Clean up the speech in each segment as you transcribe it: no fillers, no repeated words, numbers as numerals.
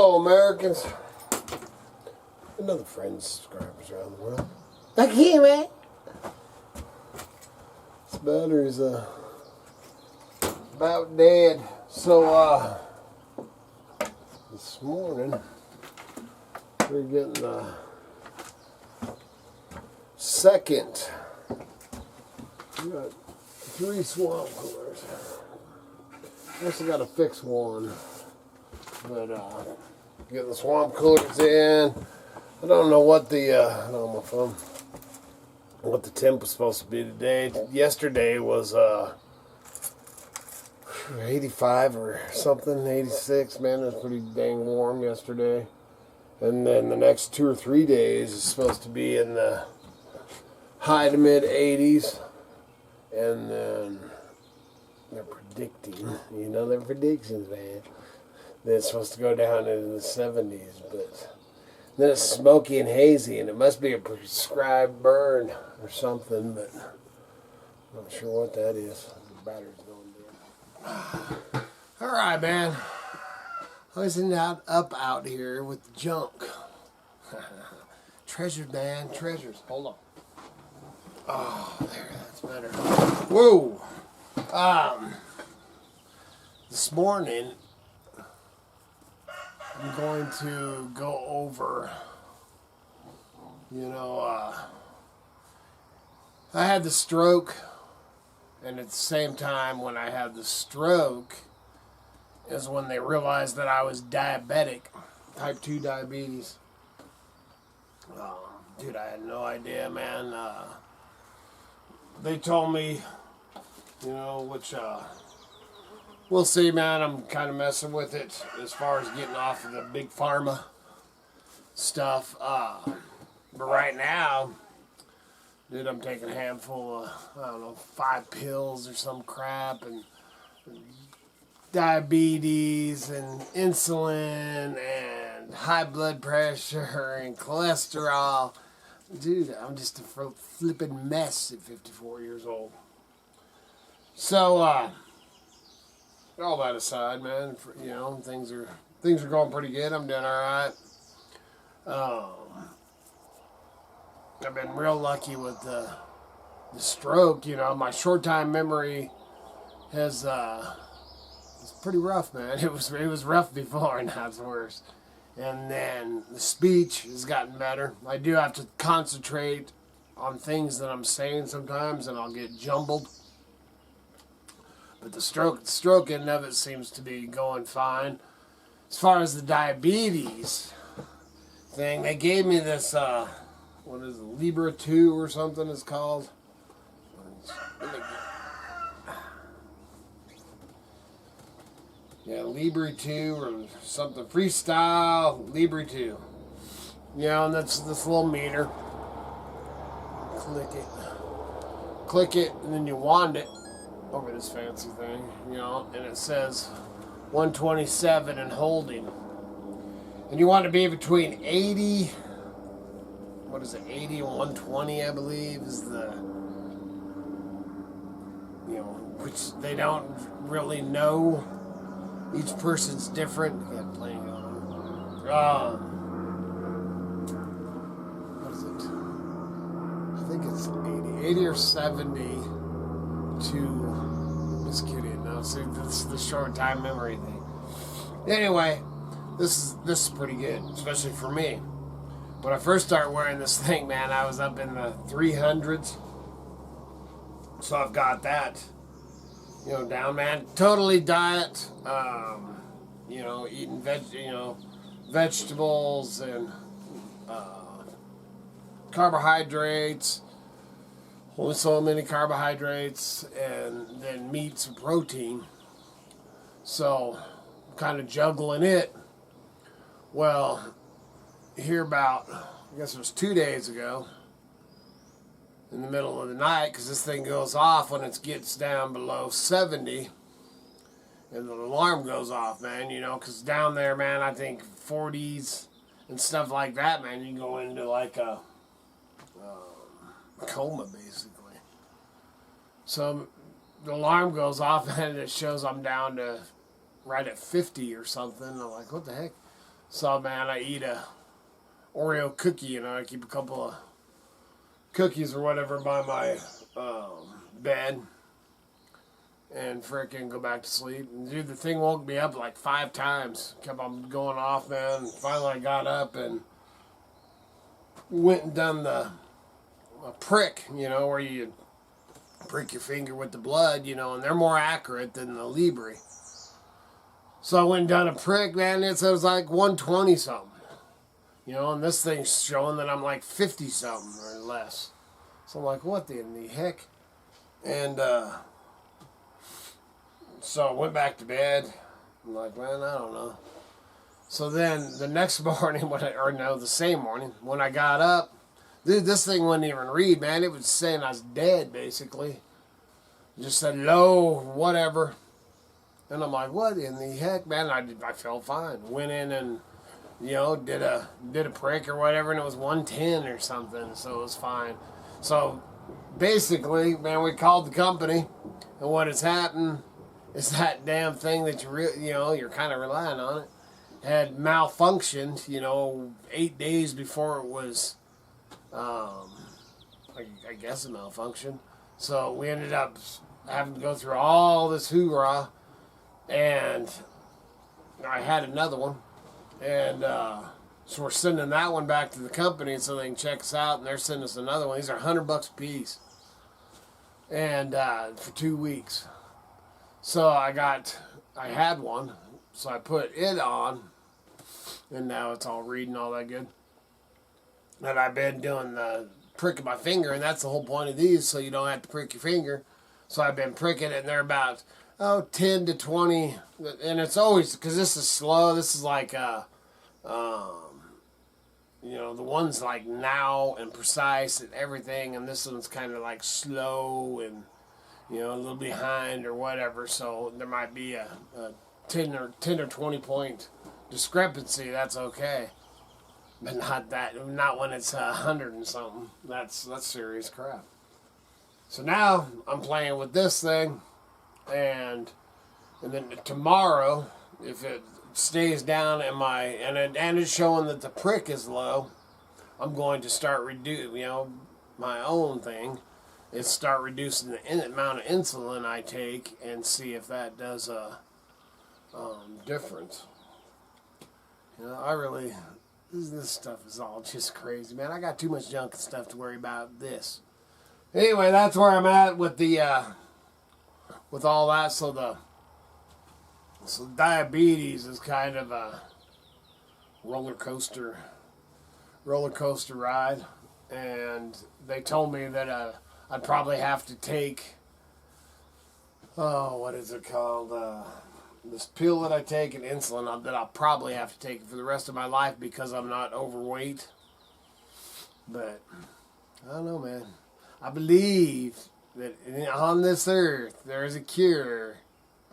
Hello, Americans. Another friend, subscribers around the world. Thank you, man. This battery's about dead. So this morning we're getting the second. We got 3 swamp coolers. Also got to fix one, but getting the swamp coolers in. I don't know what the I don't know my phone. What the temp was supposed to be today. Yesterday was 85 or something, 86. Man, it was pretty dang warm yesterday. And then the next 2 or 3 days is supposed to be in the high to mid 80s. And then they're predicting, you know, their predictions, man, that it's supposed to go down into the 70s, but then it's smoky and hazy, and it must be a prescribed burn or something, but I'm not sure what that is. The battery's going dead. All right, man. I was up here with the junk. Treasures, man, treasures. Hold on. Oh, there, that's better. Whoa. This morning, I'm going to go over, I had the stroke, and at the same time when I had the stroke is when they realized that I was diabetic, type 2 diabetes. Dude, I had no idea, man. They told me, which, we'll see, man. I'm kind of messing with it as far as getting off of the big pharma stuff. But right now, dude, I'm taking a handful of, 5 pills or some crap, and diabetes and insulin and high blood pressure and cholesterol. Dude, I'm just a flipping mess at 54 years old. So, all that aside, man, things are going pretty good. I'm doing all right. I've been real lucky with the stroke. My short-time memory has it's pretty rough, man. It was rough before, and now it's worse. And then the speech has gotten better. I do have to concentrate on things that I'm saying sometimes, and I'll get jumbled. But the stroke end of it seems to be going fine. As far as the diabetes thing, they gave me this, what is it, Libre 2 or something it's called. Yeah, Libre 2 or something. Freestyle Libre 2. And that's this little meter. Click it, and then you wand it over this fancy thing, and it says 127 and holding. And you want to be between 80, 80 and 120, I believe, is the, which they don't really know. Each person's different. I got playing on. What is it? I think it's 80 or 70 to, just kidding. No, see, this is the short time memory thing. Anyway, this is pretty good, especially for me. When I first started wearing this thing, man, I was up in the 300s. So I've got that, down, man. Totally diet, eating vegetables and carbohydrates. Only so many carbohydrates, and then meats and protein. So I'm kind of juggling it. Well, here about, I guess it was 2 days ago, in the middle of the night, because this thing goes off when it gets down below 70, and the alarm goes off, man, because down there, man, I think 40s and stuff like that, man, you go into like a coma, basically. So the alarm goes off, and it shows I'm down to right at 50 or something. I'm like, what the heck? So, man, I eat a Oreo cookie, you know, I keep a couple of cookies or whatever by my bed and frickin' go back to sleep. And dude, the thing woke me up like 5 times. Kept on going off, man. And finally I got up and went and done a prick, you know, where you prick your finger with the blood, you know, and they're more accurate than the Libre. So I went and done a prick, man. It was like 120 something. You know, and this thing's showing that I'm like 50 something or less. So I'm like, what in the heck? And so I went back to bed. I'm like, man, I don't know. So then the next morning, the same morning, when I got up, dude, this thing wouldn't even read, man. It was saying I was dead, basically. It just said low, whatever. And I'm like, what in the heck, man? I felt fine. Went in and, you know, did a prick or whatever, and it was 110 or something, so it was fine. So basically, man, we called the company, and what has happened is that damn thing that you're kind of relying on it had malfunctioned, you know, 8 days before it was, I guess, a malfunction. So we ended up having to go through all this hoorah, and I had another one, and so we're sending that one back to the company so they can check us out, and they're sending us another one. These are $100 a piece, and for 2 weeks. So I had one, so I put it on, and now it's all reading all that good. And I've been doing the prick of my finger, and that's the whole point of these, so you don't have to prick your finger. So I've been pricking it, and they're about 10 to 20, and it's always, because this is slow. This is like you know, the one's like now and precise and everything, and this one's kind of like slow and, you know, a little behind or whatever. So there might be a 10 or 20 point discrepancy. That's okay, but not when it's 100 and something. That's serious crap. So now I'm playing with this thing, and then tomorrow, if it stays down and it's showing that the prick is low, I'm going to start my own thing is start reducing the amount of insulin I take and see if that does a difference. You know, this stuff is all just crazy, man. I got too much junk and stuff to worry about this. Anyway, that's where I'm at with with all that. So diabetes is kind of a roller coaster ride, and they told me that I'd probably have to take what is it called? This pill that I take and insulin that I'll probably have to take for the rest of my life because I'm not overweight. But I don't know, man. I believe that on this earth there is a cure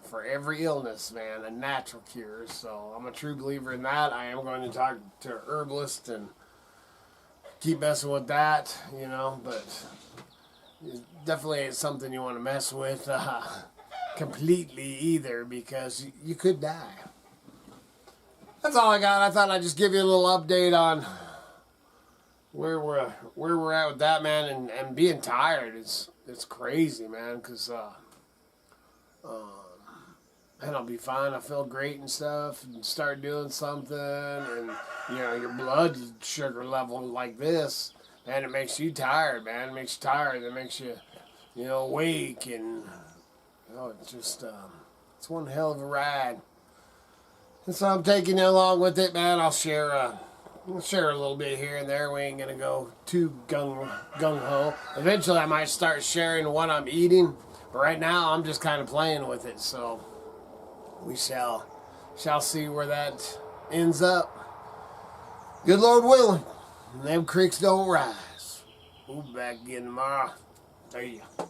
for every illness, man, a natural cure. So I'm a true believer in that. I am going to talk to an herbalist and keep messing with that, you know, but it definitely ain't something you want to mess with completely either, because you could die. That's all I got. I thought I'd just give you a little update on where we're at with that, man, and being tired is crazy, man, because and I'll be fine. I feel great and stuff, and start doing something, and you know, your blood sugar level like this, man, it makes you tired, man. It makes you tired. It makes you, you know, awake, and you know, it's just it's one hell of a ride. And so I'm taking you along with it, man. I'll share a little bit here and there. We ain't gonna go too gung ho. Eventually, I might start sharing what I'm eating, but right now I'm just kind of playing with it. So we shall see where that ends up. Good Lord willing, them creeks don't rise. We'll be back again tomorrow. See ya.